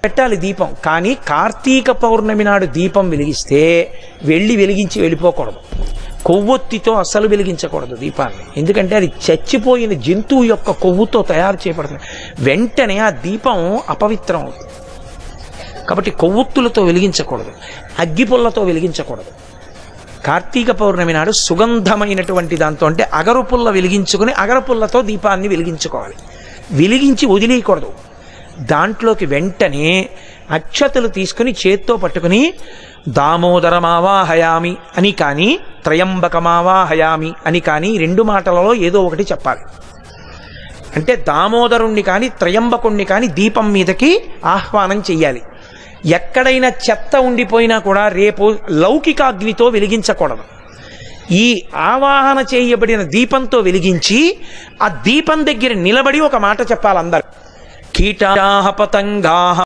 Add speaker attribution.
Speaker 1: పెట్టాలి దీపం. కానీ కార్తీక పౌర్ణమి నాడు దీపం వెలిగిస్తే వెలిగించి వెళ్ళిపోకూడదు. కొవ్వొత్తితో అస్సలు వెలిగించకూడదు దీపాన్ని. ఎందుకంటే అది చచ్చిపోయిన జంతువు యొక్క కొవ్వుతో తయారు చేయబడుతుంది. వెంటనే ఆ దీపం అపవిత్రం అవుతుంది. కాబట్టి కొవ్వొత్తులతో వెలిగించకూడదు, అగ్గిపుల్లతో వెలిగించకూడదు. కార్తీక పౌర్ణమి నాడు సుగంధమైనటువంటి దాంతో, అంటే అగరుపుల్ల వెలిగించుకుని అగరపుల్లతో దీపాన్ని వెలిగించుకోవాలి. వెలిగించి వదిలేయకూడదు. దాంట్లోకి వెంటనే అక్షతలు తీసుకుని చేత్తో పట్టుకుని దామోదరమావాహయామి అని కానీ త్రయంబకమావాహయామి అని కానీ 2 మాటలలో ఏదో ఒకటి చెప్పాలి. అంటే దామోదరుణ్ణి కానీ త్రయంబకుణ్ణి కానీ దీపం మీదకి ఆహ్వానం చెయ్యాలి. ఎక్కడైనా చెత్త ఉండిపోయినా కూడా రేపు లౌకికాగ్నితో వెలిగించకూడదు. ఈ ఆవాహన చేయబడిన దీపంతో వెలిగించి ఆ దీపం దగ్గర నిలబడి ఒక మాట చెప్పాలి అందరు. కీటాః పతంగాః